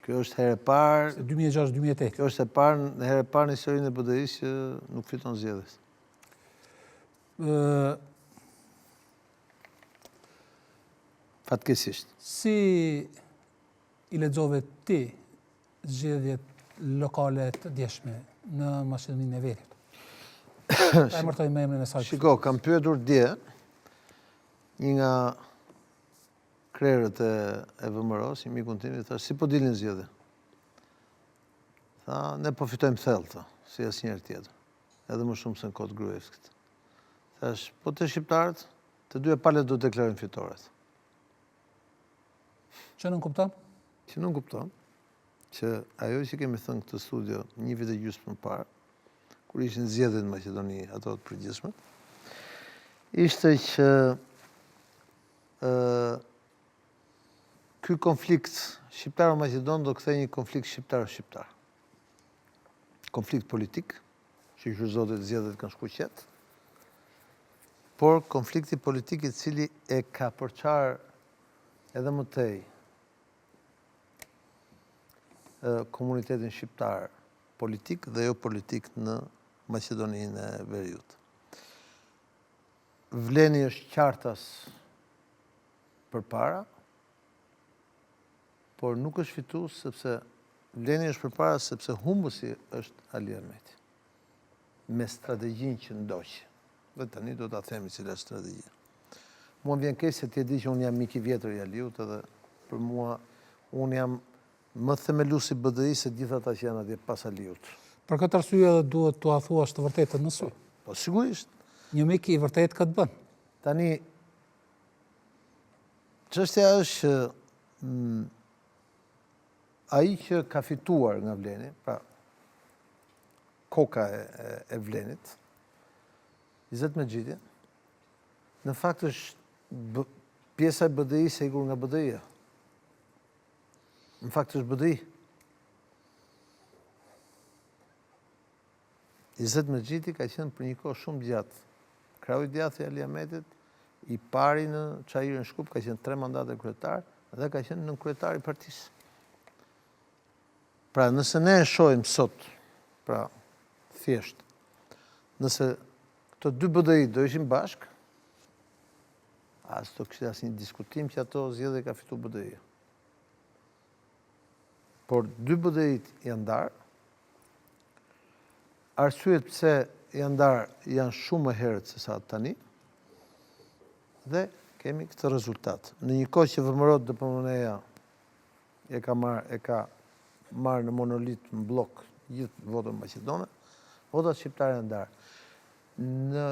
Kjo është herë e parë. 2006-2008. Kjo është herë e parë në historinë e BDI-s që nuk fiton zgjedhjes. Fatkesisht. Si i lexove ti zgjedhjet lokale të djeshme në Maqedoninë e Veriut? Ta emërtoj me emrin e saj. Shiko, kam pyetur dje një nga krerët e VMRO-s, i mikun tim, i thash, si po dilin zgjedhje? Tha, ne po fitojmë thellë, si asnjëherë tjetër. Edhe më shumë se në kohët Gruevskit. Thash, po të shqiptarët, të dy palët do të deklarojnë fitoret. Që nuk kupton? Që nuk kupton, që ajo që kemi thënë këtë studio 1 vit e gjysmë më parë, kur ishin zgjedhjet në Maqedoni, ato të përgjithshme, ishte që ky konflikt shqiptaro-maqedon do kthej një konflikt shqiptaro-shqiptar. Konflikt politik, që kryqëzohet zgjedhjet kanë shku qetë, por konflikti politik i cili e ka përçar edhe më tej komunitetin shqiptar politik dhe jo politik në Maqedoninë e Veriut. Vleni është qartas përpara, por nuk është fitues sepse vleni është përpara sepse humbësi është Ali Ahmeti. Me strategjinë që ndoqi. Dhe tani do ta themi cila është strategjia. Mua më vjen keq se ti e di që unë jam mik i vjetër i Aliut, edhe për mua unë jam më themeluesi i BDI se gjithë ata që janë atje pas Aliut. Për këtë arsye edhe duhet t'u thuash të vërtetën në sy. Po sigurisht. Një mik i vërtet këtë bën. Tani çështja është ai që ka fituar nga Vleni, pra koka e Vlenit, Izet Mexhiti, në fakt është pjesa e BDI-s e ikur nga BDI-ja. Në fakt është BDI. Izet Mexhiti ka qenë për një kohë shumë gjatë krau i djathtë i Ali Ahmetit, i pari në Çajirën Shkup, ka qenë 3 mandate kryetar dhe ka qenë nënkryetar i partisë. Pra nëse ne e shohim sot, pra thjesht, nëse këto dy BDI do ishin bashk, as do kishte asnjë diskutim që ato zgjedhje ka fitu BDI. Por dy BDI-t janë ndarë. Arsyet pse janë ndarë janë shumë më herët se sa tani, dhe kemi këtë rezultat. Në një kohë që VMRO DPMN-ja e ka marrë në monolit në blok gjithë votën maqedone, votat shqiptare janë ndarë. Në